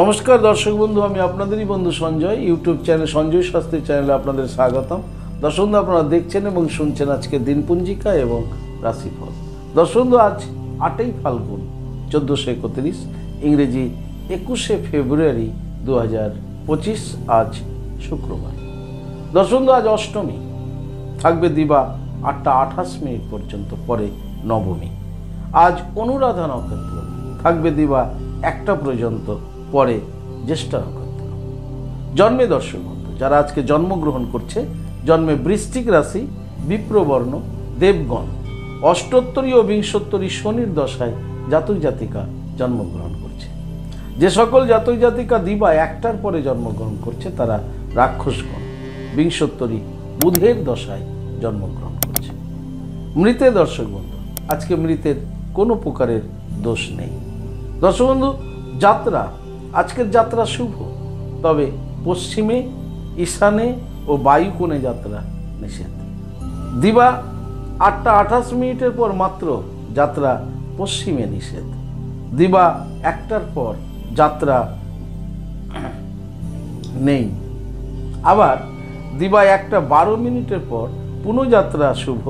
নমস্কার দর্শক বন্ধু, আমি আপনাদেরই বন্ধু সঞ্জয়। ইউটিউব চ্যানেল সঞ্জয় শাস্ত্রী চ্যানেলে আপনাদের স্বাগতম। দর্শক বন্ধু, আপনারা দেখছেন এবং শুনছেন আজকে দিনপঞ্জিকা এবং রাশিফল। দর্শক বন্ধু, আজ 8ই ফাল্গুন 1431, ইংরেজি 21শে ফেব্রুয়ারি 2025, আজ শুক্রবার। দর্শক বন্ধু, আজ অষ্টমী, থাকবে দিবা 8টা 28 পর্যন্ত, পরে নবমী। আজ অনুরাধা নক্ষত্র, থাকবে দিবা 1টা পর্যন্ত, পরে জ্যেষ্ঠ নক্ষত্র। জন্মে দর্শক বন্ধু, যারা আজকে জন্মগ্রহণ করছে, জন্মে বৃশ্চিক রাশি, বিপ্রবর্ণ, দেবগণ, অষ্টোত্তরী ও বিংশোত্তরী শনির দশায় জাতক জাতিকা জন্মগ্রহণ করছে। যে সকল জাতক জাতিকা দিবা 1টার পরে জন্মগ্রহণ করছে তারা রাক্ষসগণ, বিংশোত্তরী বুধের দশায় জন্মগ্রহণ করছে। মৃতে দর্শক বন্ধু, আজকে মৃতের কোনো প্রকারের দোষ নেই। দর্শক বন্ধু, যাত্রা, আজকের যাত্রা শুভ, তবে পশ্চিমে, ঈশানে ও বায়ুকোণে যাত্রা নিষেধ। দিবা 8টা 28 পর মাত্র যাত্রা পশ্চিমে নিষেধ। দিবা 1টার পর যাত্রা নেই। আবার দিবা 1টা 12 পর পুনঃযাত্রা শুভ,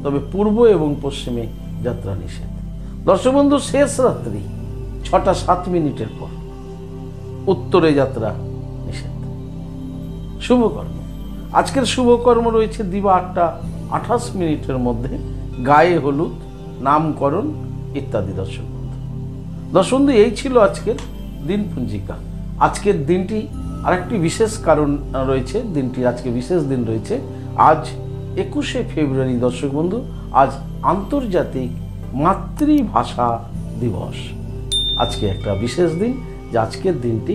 তবে পূর্ব এবং পশ্চিমে যাত্রা নিষেধ। দর্শক বন্ধু, শেষ রাত্রি 6টা 7 পর উত্তরে যাত্রা নিষেধ। শুভকর্ম, আজকের শুভকর্ম রয়েছে দিবা 8টা 28 মধ্যে গায়ে হলুদ, নামকরণ ইত্যাদি। দর্শক বন্ধু, এই ছিল আজকের দিনপঞ্জিকা। আজকের দিনটি আরেকটি বিশেষ কারণ রয়েছে, দিনটি আজকে বিশেষ দিন রয়েছে। আজ 21শে ফেব্রুয়ারি দর্শক বন্ধু, আজ আন্তর্জাতিক মাতৃভাষা দিবস। আজকে একটা বিশেষ দিন, যে আজকের দিনটি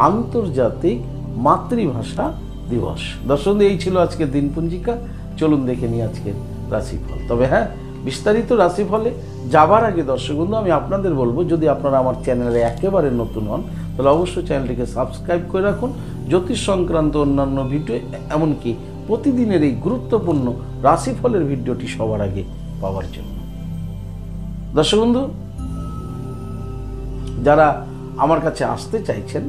আন্তর্জাতিক মাতৃভাষা দিবস। দর্শক, এই ছিল আজকের দিনপঞ্জিকা। চলুন দেখে নিই আজকের রাশিফল। তবে হ্যাঁ, বিস্তারিত রাশিফলে যাবার আগে দর্শক বন্ধু, আমি আপনাদের বলবো, যদি আপনারা আমার চ্যানেলে একেবারে নতুন হন তাহলে অবশ্যই চ্যানেলটিকে সাবস্ক্রাইব করে রাখুন। জ্যোতিষ সংক্রান্ত অন্যান্য ভিডিও, এমনকি প্রতিদিনের এই গুরুত্বপূর্ণ রাশিফলের ভিডিওটি সবার আগে পাওয়ার জন্য। দর্শক বন্ধু, যারা আমার কাছে আসতে চাইছেন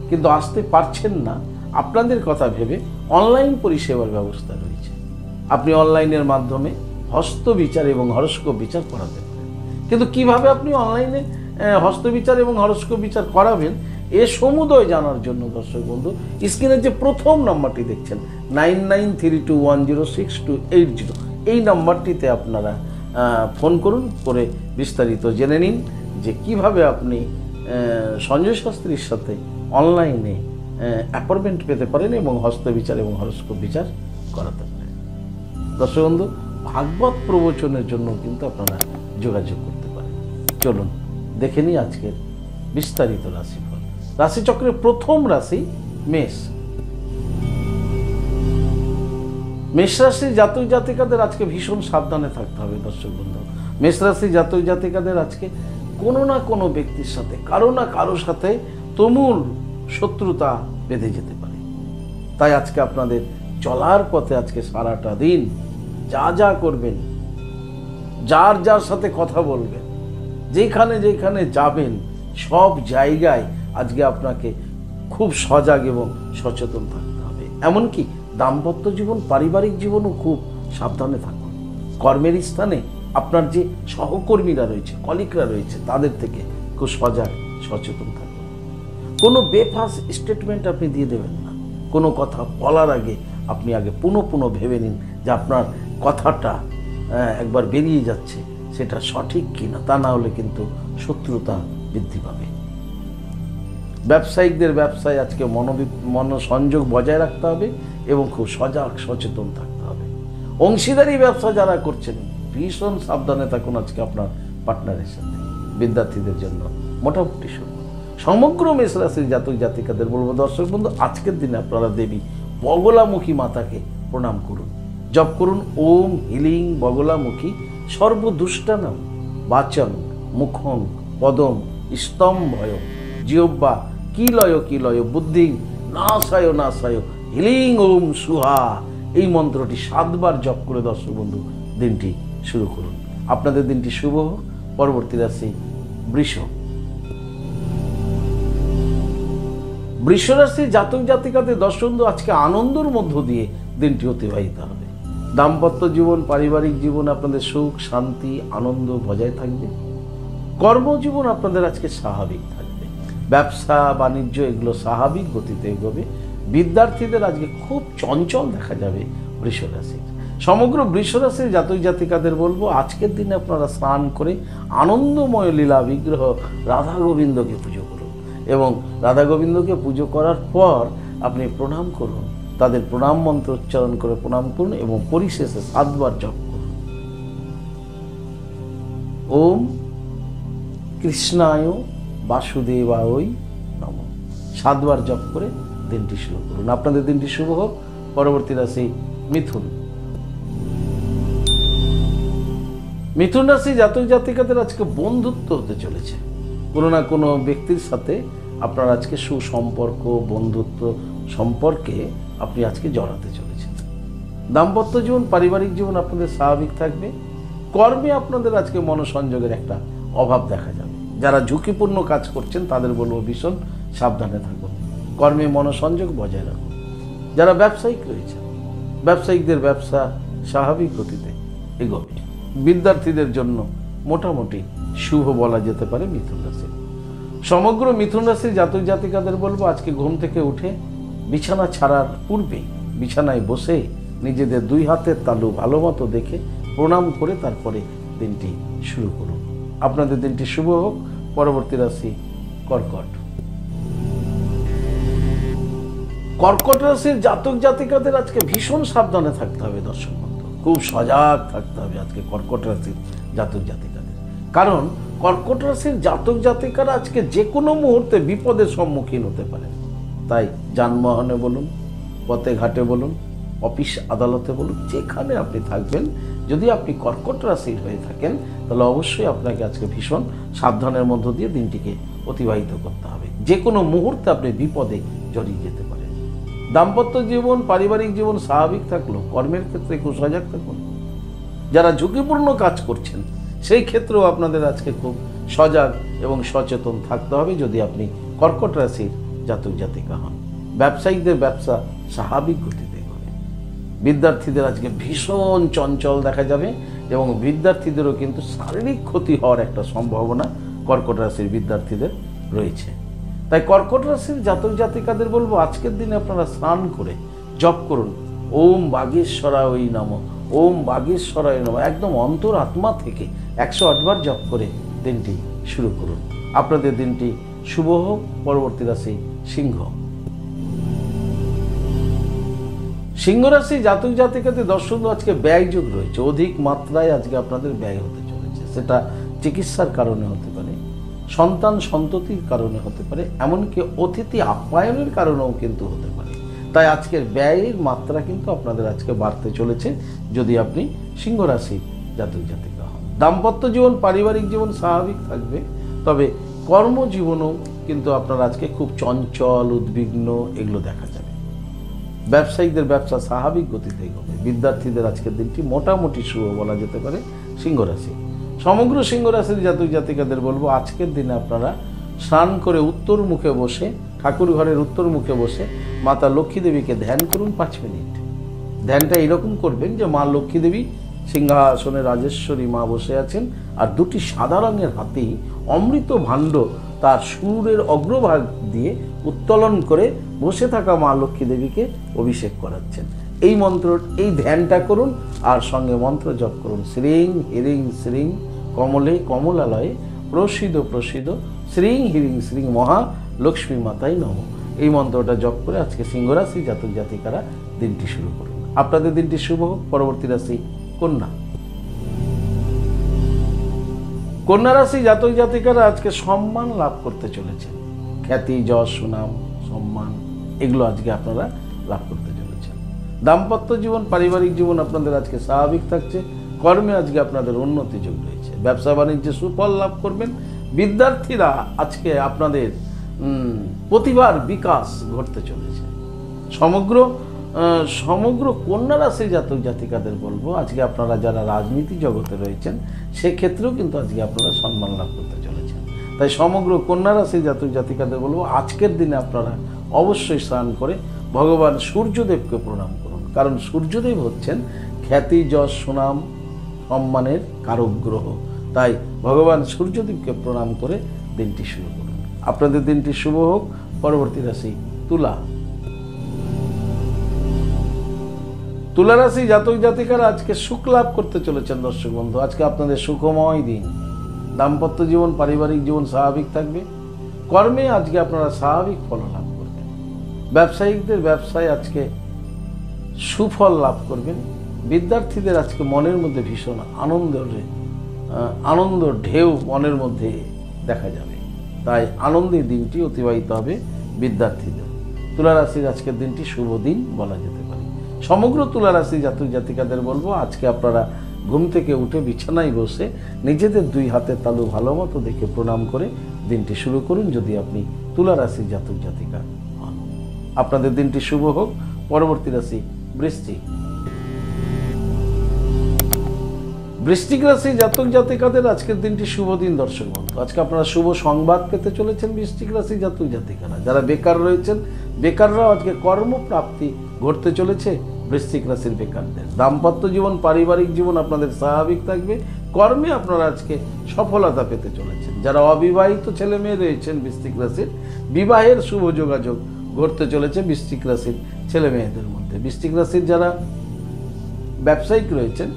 কিন্তু আসতে পারছেন না, আপনাদের কথা ভেবে অনলাইন পরিষেবার ব্যবস্থা রয়েছে। আপনি অনলাইনের মাধ্যমে হস্তবিচার এবং হরস্কোপ বিচার করাতে পারেন। কিন্তু কিভাবে আপনি অনলাইনে হস্তবিচার এবং হরস্কোপ বিচার করাবেন, এ সমুদয় জানার জন্য দর্শক বন্ধু, স্ক্রিনের যে প্রথম নাম্বারটি দেখছেন 9932106280, এই নাম্বারটিতে আপনারা ফোন করুন, করে বিস্তারিত জেনে নিন যে কিভাবে আপনি সঞ্জয় শাস্ত্রীর সাথে অনলাইনে অ্যাপয়েন্টমেন্ট পেতে পারেন এবং হস্তবিচার এবং হরস্কোপ বিচার করাতে পারেন। দর্শক বন্ধু, ভাগবত প্রবচনের জন্য কিন্তু আপনারা যোগাযোগ করতে পারেন। চলুন দেখে নিই আজকের বিস্তারিত রাশিফল। রাশিচক্রের প্রথম রাশি মেষ। মেষ রাশির জাতক জাতিকাদের আজকে ভীষণ সাবধানে থাকতে হবে। দর্শক বন্ধু, মেষ রাশির জাতক জাতিকাদের আজকে কোনো না কোনো ব্যক্তির সাথে, কারো না কারো সাথে তুমুল শত্রুতা বেঁধে যেতে পারে। তাই আজকে আপনাদের চলার পথে আজকে সারাটা দিন যা যা করবেন, যার যার সাথে কথা বলবেন, যেখানে যেখানে যাবেন, সব জায়গায় আজকে আপনাকে খুব সজাগ এবং সচেতন থাকতে হবে। এমনকি দাম্পত্য জীবন, পারিবারিক জীবনও খুব সাবধানে থাকুন। কর্মের স্থানে আপনার যে সহকর্মীরা রয়েছে, কলিগরা রয়েছে, তাদের থেকে খুব সজাগ সচেতন থাকুন। কোনো বেফাস স্টেটমেন্ট আপনি দিয়ে দেবেন না। কোনো কথা বলার আগে আপনি আগে পুনঃ ভেবে নিন যে আপনার কথাটা একবার বেরিয়ে যাচ্ছে সেটা সঠিক কিনা, তা না হলে কিন্তু শত্রুতা বৃদ্ধি পাবে। ব্যবসায়িকদের ব্যবসায় আজকে মনোসংযোগ বজায় রাখতে হবে এবং খুব সজাগ সচেতন থাকতে হবে। অংশীদারি ব্যবসা যারা করছেন, ভীষণ সাবধানে থাকুন আজকে আপনার পার্টনারের সাথে। বিদ্যার্থীদের জন্য মোটামুটি শুভ। সমগ্র মেষ রাশির জাতক জাতিকাদের বলবো দর্শক বন্ধু, আজকের দিনে আপনারা দেবী বগলামুখী মাতাকে প্রণাম করুন। জপ করুন ওম হিলিং বগলামুখী সর্বদুষ্টানাম বাচন মুখং পদম স্তম্ভয় জিহ্বা কিলয় বুদ্ধিং নাশায় নাশায় হিলিং ওম সুহা, এই মন্ত্রটি 7 বার জপ করে দর্শক বন্ধু দিনটি শুরু করুন। আপনাদের দিনটি শুভ হোক। পরবর্তী রাশি বৃষ। বৃষ রাশির জাতক জাতিকাদের দর্শন আজকে আনন্দের মধ্য দিয়ে দিনটি অতিবাহিত হবে। দাম্পত্য জীবন, পারিবারিক জীবন আপনাদের সুখ, শান্তি, আনন্দ বজায় থাকবে। কর্মজীবন আপনাদের আজকে স্বাভাবিক থাকবে। ব্যবসা বাণিজ্য এগুলো স্বাভাবিক গতিতে এগোবে। বিদ্যার্থীদের আজকে খুব চঞ্চল দেখা যাবে বৃষ রাশির। সমগ্র বৃষ রাশির জাতক জাতিকাদের বলবো আজকের দিনে আপনারা স্নান করে আনন্দময় লীলা বিগ্রহ রাধা গোবিন্দকে পুজো করুন এবং রাধা গোবিন্দকে পুজো করার পর আপনি প্রণাম করুন, তাদের প্রণাম মন্ত্র উচ্চারণ করে প্রণাম করুন এবং পরিশেষে 7 বার জপ করুন। ওম কৃষ্ণায় বাসুদেবায় নমঃ 7 বার জপ করে দিনটি শুরু করুন। আপনাদের দিনটি শুভ হোক। পরবর্তী রাশি মিথুন। মিথুন রাশি জাতক জাতিকাদের আজকে বন্ধুত্ব হতে চলেছে। কোনো না কোনো ব্যক্তির সাথে আপনার আজকে সুসম্পর্ক, বন্ধুত্ব সম্পর্কে আপনি আজকে জড়াতে চলেছেন। দাম্পত্য জীবন, পারিবারিক জীবন আপনাদের স্বাভাবিক থাকবে। কর্মে আপনাদের আজকে মনোসংযোগের একটা অভাব দেখা যাবে। যারা ঝুঁকিপূর্ণ কাজ করছেন তাদের বলবো ভীষণ সাবধানে থাকুন, কর্মে মনোসংযোগ বজায় রাখুন। যারা ব্যবসায়িক রয়েছেন, ব্যবসায়িকদের ব্যবসা স্বাভাবিক গতিতে এগোবে। বিদ্যার্থীদের জন্য মোটামুটি শুভ বলা যেতে পারে মিথুন রাশি। সমগ্র মিথুন রাশির জাতক জাতিকাদের বলবো আজকে ঘুম থেকে উঠে বিছানা ছাড়ার পূর্বে বিছানায় বসে নিজেদের 2 হাতের তালু ভালো মতো দেখে প্রণাম করে তারপরে দিনটি শুরু করুন। আপনাদের দিনটি শুভ হোক। পরবর্তী রাশি কর্কট। কর্কট রাশির জাতক জাতিকাদের আজকে ভীষণ সাবধানে থাকতে হবে দর্শক বন্ধু, খুব সজাগ থাকতে হবে আজকে কর্কট রাশির জাতক জাতিকাদের। কারণ কর্কট রাশির জাতক জাতিকারা আজকে যে কোনো মুহূর্তে বিপদের সম্মুখীন হতে পারে। তাই যানবাহনে বলুন, পথে ঘাটে বলুন, অফিস আদালতে বলুন, যেখানে আপনি থাকবেন, যদি আপনি কর্কট রাশির হয়ে থাকেন তাহলে অবশ্যই আপনাকে আজকে ভীষণ সাবধানের মধ্য দিয়ে দিনটিকে অতিবাহিত করতে হবে। যে কোনো মুহূর্তে আপনি বিপদে জড়িয়ে যেতে পারেন। দাম্পত্য জীবন, পারিবারিক জীবন স্বাভাবিক থাকলেও কর্মের ক্ষেত্রে খুব সজাগ থাকুন। যারা ঝুঁকিপূর্ণ কাজ করছেন সেই ক্ষেত্রেও আপনাদের আজকে খুব সজাগ এবং সচেতন থাকতে হবে যদি আপনি কর্কট রাশির জাতক জাতিকা হন। ব্যবসায়িকদের ব্যবসা স্বাভাবিক গতিতে হবে। বিদ্যার্থীদের আজকে ভীষণ চঞ্চল দেখা যাবে এবং বিদ্যার্থীদেরও কিন্তু শারীরিক ক্ষতি হওয়ার একটা সম্ভাবনা কর্কট রাশির বিদ্যার্থীদের রয়েছে। তাই কর্কট রাশির জাতক জাতিকাদের বলবো আজকের দিনে আপনারা স্নান করে জপ করুন ওম বাগেশ্বরায় নমঃ, ওম বাগেশ্বরায় নমঃ। একদম অন্তর আত্মা থেকে 108 বার জপ করে দিনটি শুরু করুন। আপনাদের দিনটি শুভ হোক। পরবর্তী রাশি সিংহ। সিংহ রাশি জাতক জাতিকাদের দর্শন আজকে ব্যয়যোগ রয়েছে। অধিক মাত্রায় আজকে আপনাদের ব্যয় হতে চলেছে। সেটা চিকিৎসার কারণে হতে পারে, সন্তান সন্ততির কারণে হতে পারে, এমনকি অতিথি আপ্যায়নের কারণেও কিন্তু হতে পারে। তাই আজকের ব্যয়ের মাত্রা কিন্তু আপনাদের আজকে বাড়তে চলেছে যদি আপনি সিংহ রাশি জাতক জাতিকা হন। দাম্পত্য জীবন, পারিবারিক জীবন স্বাভাবিক থাকবে, তবে কর্মজীবনও কিন্তু আপনার আজকে খুব চঞ্চল, উদ্বিগ্ন এগুলো দেখা যাবে। ব্যবসায়িকদের ব্যবসা স্বাভাবিক গতিতে এগোবে। বিদ্যার্থীদের আজকের দিনটি মোটামুটি শুভ বলা যেতে পারে সিংহ রাশি। সমগ্র সিংহ রাশির জাতক জাতিকাদের বলবো আজকের দিনে আপনারা স্নান করে উত্তর মুখে বসে, ঠাকুর ঘরের উত্তর মুখে বসে মাতা লক্ষ্মী দেবীকে ধ্যান করুন 5 মিনিট। ধ্যানটা এরকম করবেন যে মা লক্ষ্মী দেবী সিংহাসনে রাজেশ্বরী মা বসে আছেন আর 2টি সাদা রঙের হাতি অমৃত ভাণ্ড তার সুরের অগ্রভাগ দিয়ে উত্তোলন করে বসে থাকা মা লক্ষ্মী দেবীকে অভিষেক করাচ্ছেন। এই মন্ত্র, এই ধ্যানটা করুন আর সঙ্গে মন্ত্র জপ করুন শ্রীং হিরিং শ্রীং কমলে কমলালয়ে প্রসিদ প্রসিদ শ্রীং হিরিং শ্রীং মহা লক্ষ্মী মাতাই নমঃ। এই মন্ত্রটা জপ করে আজকে সিংহ রাশি জাতক জাতিকারা দিনটি শুরু করুন। আপনাদের দিনটি শুভ হোক। পরবর্তী রাশি কন্যা। কন্যা রাশি জাতক জাতিকারা আজকে সম্মান লাভ করতে চলেছেন। খ্যাতি, যশ, সুনাম, সম্মান এগুলো আজকে আপনারা লাভ করতে চলেছেন। দাম্পত্য জীবন, পারিবারিক জীবন আপনাদের আজকে স্বাভাবিক থাকছে। কর্মে আজকে আপনাদের উন্নতি যোগ রয়েছে। ব্যবসা বাণিজ্যে সুফল লাভ করবেন। বিদ্যার্থীরা আজকে আপনাদের প্রতিভার বিকাশ ঘটতে চলেছে। সমগ্র কন্যা রাশি জাতক জাতিকাদের বলবো আজকে আপনারা যারা রাজনীতি জগতে রয়েছেন সেক্ষেত্রেও কিন্তু আজকে আপনারা সম্মান লাভ করতে চলেছেন। তাই সমগ্র কন্যা রাশি জাতক জাতিকাদের বলবো আজকের দিনে আপনারা অবশ্যই স্নান করে ভগবান সূর্যদেবকে প্রণাম করুন, কারণ সূর্যদেব হচ্ছেন খ্যাতি, যশ, সুনাম, সম্মানের কারক গ্রহ। তাই ভগবান সূর্যদেবকে প্রণাম করে দিনটি শুরু করুন। আপনাদের দিনটি শুভ হোক। পরবর্তী রাশি তুলা। তুলা রাশি জাতক জাতিকারা আজকে সুখ লাভ করতে চলেছেন দর্শক বন্ধু। আজকে আপনাদের সুখময় দিন। দাম্পত্য জীবন, পারিবারিক জীবন স্বাভাবিক থাকবে। কর্মে আজকে আপনারা স্বাভাবিক ফল লাভ করবেন। ব্যবসায়িকদের ব্যবসায় আজকে সুফল লাভ করবেন। বিদ্যার্থীদের আজকে মনের মধ্যে ভীষণ আনন্দ ঢেউ মনের মধ্যে দেখা যাবে। তাই আনন্দের দিনটি অতিবাহিত হবে বিদ্যার্থীদের। তুলা রাশির আজকের দিনটি শুভ দিন বলা যেতে পারে। সমগ্র তুলা রাশি জাতক জাতিকাদের বলবো আজকে আপনারা ঘুম থেকে উঠে বিছানায় বসে নিজেদের দুই হাতের তালু ভালো মতো দেখে প্রণাম করে দিনটি শুরু করুন, যদি আপনি তুলা রাশির জাতক জাতিকা হন। আপনাদের দিনটি শুভ হোক। পরবর্তী রাশি বৃশ্চিক। বৃশ্চিক রাশি জাতক জাতিকাদের আজকের দিনটি শুভ দিন দর্শক বন্ধু। আজকে আপনারা শুভ সংবাদ পেতে চলেছেন বৃশ্চিক রাশি জাতক জাতিকারা। যারা বেকার রয়েছেন, বেকাররাও আজকে কর্মপ্রাপ্তি ঘটতে চলেছে বৃশ্চিক রাশির বেকারদের। দাম্পত্য জীবন, পারিবারিক জীবন আপনাদের স্বাভাবিক থাকবে। কর্মে আপনারা আজকে সফলতা পেতে চলেছেন। যারা অবিবাহিত ছেলে মেয়ে রয়েছেন বৃশ্চিক রাশির, বিবাহের শুভ যোগাযোগ ঘটতে চলেছে বৃশ্চিক রাশির ছেলে মেয়েদের মধ্যে। বৃশ্চিক রাশির যারা ব্যবসায়িক রয়েছেন,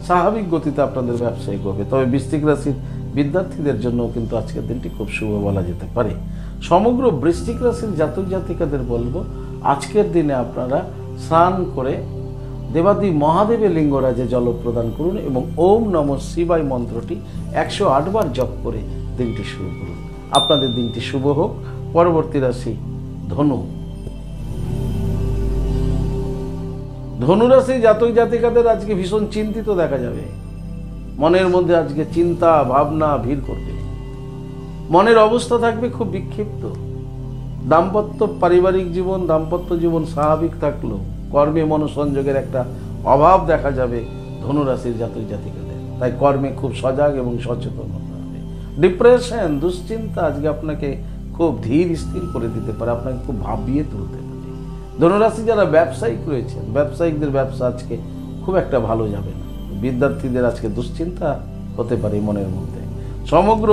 স্বাভাবিক গতিতে আপনাদের ব্যবসায়িক হবে। তবে বৃশ্চিক রাশির বিদ্যার্থীদের জন্য কিন্তু আজকের দিনটি খুব শুভ বলা যেতে পারে। সমগ্র বৃশ্চিক রাশির জাতক জাতিকাদের বলবো আজকের দিনে আপনারা স্নান করে দেবাদি মহাদেবের লিঙ্গরাজে জল প্রদান করুন এবং ওম নমঃ শিবায় মন্ত্রটি 108 বার জপ করে দিনটি শুরু করুন। আপনাদের দিনটি শুভ হোক। পরবর্তী রাশি ধনু। ধনুরাশি জাতক জাতিকাদের আজকে ভীষণ চিন্তিত দেখা যাবে। মনের মধ্যে আজকে চিন্তা ভাবনা ভিড় করবে। মনের অবস্থা থাকবে খুব বিক্ষিপ্ত। দাম্পত্য পারিবারিক জীবন, দাম্পত্য জীবন স্বাভাবিক থাকলেও কর্মে মনোসংযোগের একটা অভাব দেখা যাবে ধনুরাশির জাতক জাতিকাদের। তাই কর্মে খুব সজাগ এবং সচেতন হতে হবে। ডিপ্রেশন, দুশ্চিন্তা আজকে আপনাকে খুব ধীর স্থির করে দিতে পারে, আপনাকে খুব ভাবিয়ে তুলতে পারে। ধনুরাশি যারা ব্যবসায়িক রয়েছেন, ব্যবসায়িকদের ব্যবসা আজকে খুব একটা ভালো যাবে না। বিদ্যার্থীদের আজকে দুশ্চিন্তা হতে পারে মনের মধ্যে। সমগ্র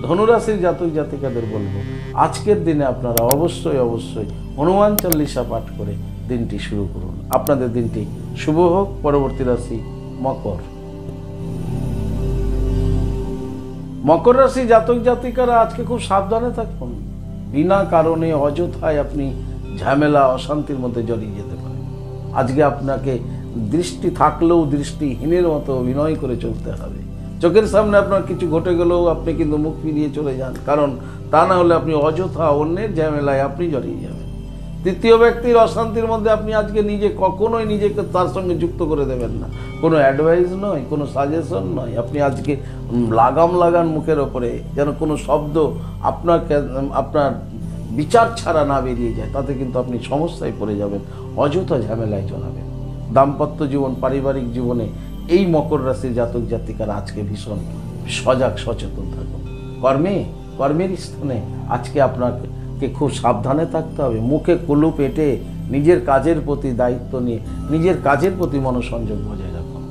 ধনুরাশির জাতক জাতিকাদের বলবো আজকের দিনে আপনারা অবশ্যই হনুমান চল্লিশা পাঠ করে দিনটি শুরু করুন। আপনাদের দিনটি শুভ হোক। পরবর্তী রাশি মকর। মকর রাশি জাতক জাতিকারা আজকে খুব সাবধানে থাকুন। বিনা কারণে অযথায় আপনি ঝামেলা অশান্তির মধ্যে জড়িয়ে যেতে পারেন। আজকে আপনাকে দৃষ্টি থাকলেও দৃষ্টিহীনের মতো অভিনয় করে চলতে হবে। চোখের সামনে আপনার কিছু ঘটে গেলেও আপনি কিন্তু মুখ ফিরিয়ে চলে যান, কারণ তা না হলে আপনি অযথা অন্যের ঝামেলায় আপনি জড়িয়ে যাবেন। তৃতীয় ব্যক্তির অশান্তির মধ্যে আপনি আজকে কখনোই নিজেকে তার সঙ্গে যুক্ত করে দেবেন না। কোনো অ্যাডভাইস নয়, কোনো সাজেশন নয়। আপনি আজকে লাগান মুখের ওপরে, যেন কোনো শব্দ আপনার বিচার ছাড়া না বেরিয়ে যায়, তাতে কিন্তু আপনি সমস্যায় পড়ে যাবেন, অযথা ঝামেলায় জড়াবেন। দাম্পত্য জীবন, পারিবারিক জীবনে এই মকর রাশির জাতক জাতিকারা আজকে ভীষণ সজাগ সচেতন থাকুন। কর্মের স্থানে আজকে আপনাকে খুব সাবধানে থাকতে হবে। মুখে কুলু পেটে নিজের কাজের প্রতি দায়িত্ব নিয়ে নিজের কাজের প্রতি মনোসংযোগ বজায় রাখুন।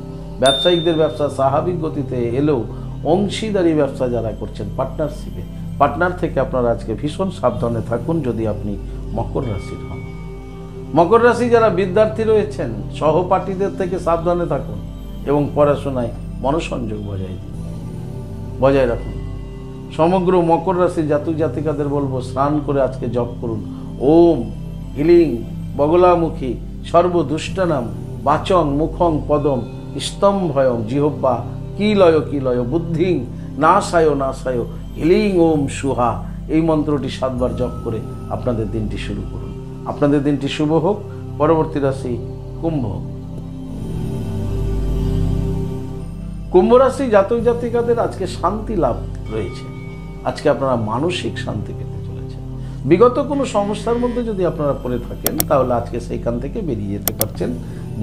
ব্যবসায়িকদের ব্যবসা স্বাভাবিক গতিতে এলেও অংশীদারি ব্যবসা যারা করছেন পার্টনার থেকে আপনারা আজকে ভীষণ সাবধানে থাকুন যদি আপনি মকর রাশির হন। মকর রাশি যারা বিদ্যার্থী রয়েছেন, সহপাঠীদের থেকে সাবধানে থাকুন এবং পড়াশোনায় মনোসংযোগ বজায় রাখুন। সমগ্র মকর রাশি জাতক জাতিকাদের বলবো স্নান করে আজকে জপ করুন ওম হিলিং বগলামুখী সর্বদুষ্টানাম বাচং মুখং পদম স্তম্ভয়ং জিহ্বা কিলয় বুদ্ধিং নাশায় হিলিং ওম সুহা। এই মন্ত্রটি 7 বার জপ করে আপনাদের দিনটি শুরু করুন। আপনাদের দিনটি শুভ হোক। পরবর্তী রাশি কুম্ভ। কুম্ভ রাশি জাতক জাতিকাদের আজকে শান্তি লাভ রয়েছে। আজকে আপনারা মানসিক শান্তি পেতে চলেছেন। বিগত কোনো সমস্যার মধ্যে যদি আপনারা পড়ে থাকেন, তাহলে আজকে সেইখান থেকে বেরিয়ে যেতে পারছেন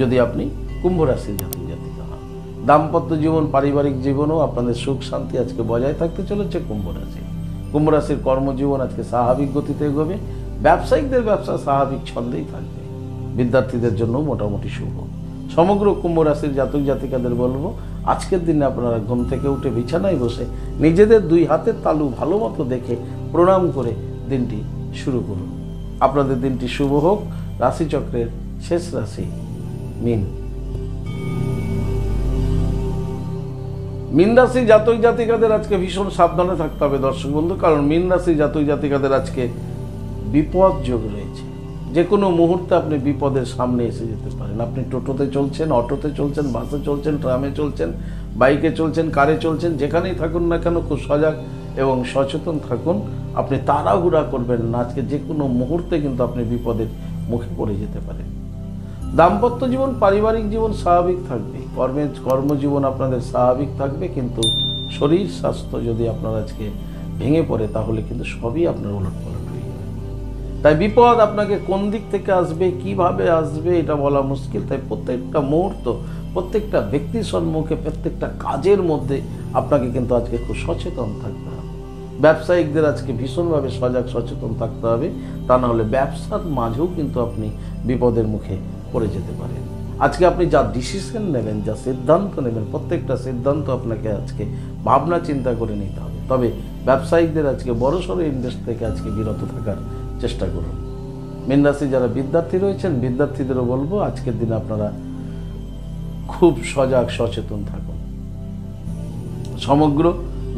যদি আপনি কুম্ভ রাশির জাতক জাতিকা হন। দাম্পত্য জীবন, পারিবারিক জীবনও আপনাদের সুখ শান্তি আজকে বজায় থাকতে চলেছে কুম্ভ রাশি। কুম্ভ রাশির কর্মজীবন আজকে স্বাভাবিক গতিতে এগোবে। ব্যবসায়িকদের ব্যবসা স্বাভাবিক ছন্দেই থাকবে। বিদ্যার্থীদের জন্য মোটামুটি শুভ। সমগ্র কুম্ভ রাশির জাতক জাতিকাদের বলবো, আজকের দিনে আপনারা ঘুম থেকে উঠে বিছানায় বসে নিজেদের 2 হাতের তালু ভালো মতো দেখে প্রণাম করে দিনটি শুরু করুন। আপনাদের দিনটি শুভ হোক। রাশিচক্রের শেষ রাশি মীন। মীন রাশি জাতক জাতিকাদের আজকে ভীষণ সাবধানে থাকতে হবে দর্শক বন্ধু, কারণ মীন রাশি জাতক জাতিকাদের আজকে বিপদ যোগ রয়েছে। যে কোনো মুহূর্তে আপনি বিপদের সামনে এসে যেতে পারেন। আপনি টোটোতে চলছেন, অটোতে চলছেন, বাসে চলছেন, ট্রামে চলছেন, বাইকে চলছেন, কারে চলছেন, যেখানেই থাকুন না কেন খুব সজাগ এবং সচেতন থাকুন। আপনি তাড়াহুড়া করবেন না, আজকে যে কোনো মুহূর্তে কিন্তু আপনি বিপদের মুখে পড়ে যেতে পারেন। দাম্পত্য জীবন, পারিবারিক জীবন স্বাভাবিক থাকবে। কর্মজীবন আপনাদের স্বাভাবিক থাকবে, কিন্তু শরীর স্বাস্থ্য যদি আপনার আজকে ভেঙে পড়ে তাহলে কিন্তু সবই আপনার উলটপালট হয়ে যাবে। তাই বিপদ আপনাকে কোন দিক থেকে আসবে, কিভাবে আসবে এটা বলা মুশকিল। তাই প্রত্যেকটা মুহূর্ত, প্রত্যেকটা ব্যক্তির সম্মুখে, প্রত্যেকটা কাজের মধ্যে আপনাকে কিন্তু আজকে খুব সচেতন থাকতে হবে। ব্যবসায়িকদের আজকে ভীষণভাবে সজাগ সচেতন থাকতে হবে, তা না হলে ব্যবসার মাঝেও কিন্তু আপনি বিপদের মুখে পড়ে যেতে পারেন। আজকে আপনি যা ডিসিশন নেবেন, যা সিদ্ধান্ত নেবেন, প্রত্যেকটা সিদ্ধান্ত আপনাকে আজকে ভাবনা চিন্তা করে নিতে হবে। তবে ব্যবসায়িকদের আজকে বড়সড় ইনভেস্ট থেকে আজকে বিরত থাকার চেষ্টা করুন। মীন রাশি যারা বিদ্যার্থী রয়েছেন, বিদ্যার্থীদেরও বলবো আজকের দিনে আপনারা খুব সজাগ সচেতন থাকুন। সমগ্র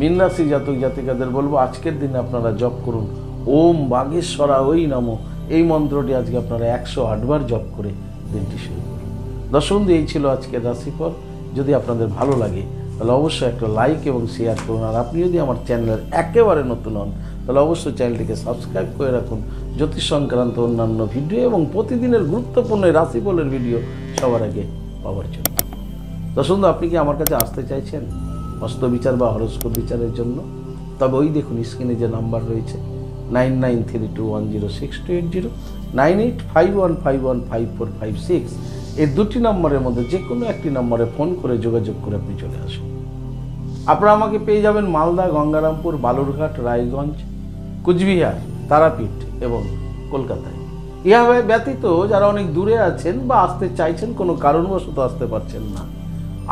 মীন রাশি জাতক জাতিকাদের বলবো আজকের দিনে আপনারা জপ করুন ওম বাগেশ্বরা ওই নমো। এই মন্ত্রটি আজকে আপনারা 108 বার জপ করে দিনটি শুরু করুন। দর্শক বন্ধু, এই ছিল আজকের রাশিফল। যদি আপনাদের ভালো লাগে তাহলে অবশ্যই একটা লাইক এবং শেয়ার করুন। আর আপনি যদি আমার চ্যানেলের একেবারে নতুন হন তাহলে অবশ্যই চ্যানেলটিকে সাবস্ক্রাইব করে রাখুন জ্যোতিষ সংক্রান্ত অন্যান্য ভিডিও এবং প্রতিদিনের গুরুত্বপূর্ণ রাশিফলের ভিডিও সবার আগে পাওয়ার জন্য। দর্শক বন্ধু, আপনি কি আমার কাছে আসতে চাইছেন হস্তবিচার বা হরস্কোপ বিচারের জন্য? তবে ওই দেখুন স্ক্রিনে যে নাম্বার রয়েছে 9932106280, 9851515456, এই 2টি নম্বরের মধ্যে যে কোনো একটি নম্বরে ফোন করে যোগাযোগ করে আপনি চলে আসুন। আপনারা আমাকে পেয়ে যাবেন মালদা, গঙ্গারামপুর, বালুরঘাট, রায়গঞ্জ, কুচবিহার, তারাপীঠ এবং কলকাতায়। ইহা ব্যতীত যারা অনেক দূরে আছেন বা আসতে চাইছেন, কোনো কারণবশত আসতে পারছেন না,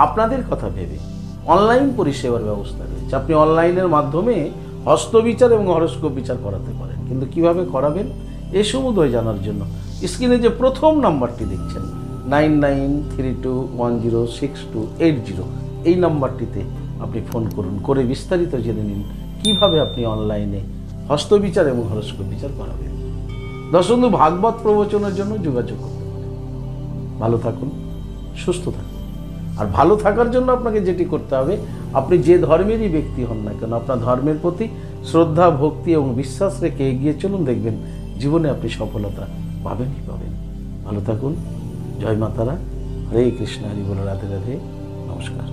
আপনাদের কথা ভেবে অনলাইন পরিষেবার ব্যবস্থা রয়েছে। আপনি অনলাইনের মাধ্যমে হস্তবিচার এবং হরস্কোপ বিচার করাতে পারেন। কিন্তু কিভাবে করাবেন এ সমুদয় জানার জন্য স্ক্রিনে যে প্রথম নাম্বারটি দেখছেন 9932106280, এই নাম্বারটিতে আপনি ফোন করুন, করে বিস্তারিত জেনে নিন কিভাবে আপনি অনলাইনে হস্তবিচার এবং হরস্কোপ বিচার করাবেন। দর্শক বন্ধু, ভাগবত প্রবচনের জন্য যোগাযোগ করতে পারেন। ভালো থাকুন, সুস্থ থাকুন। আর ভালো থাকার জন্য আপনাকে যেটি করতে হবে, আপনি যে ধর্মেরই ব্যক্তি হন না কেন, আপনার ধর্মের প্রতি শ্রদ্ধা, ভক্তি এবং বিশ্বাস রেখে এগিয়ে চলুন। দেখবেন জীবনে আপনি সফলতা পাবেনই পাবেন। ভালো থাকুন। জয় মাতারা। হরে কৃষ্ণ, হরি বল, রাধে রাধে, নমস্কার।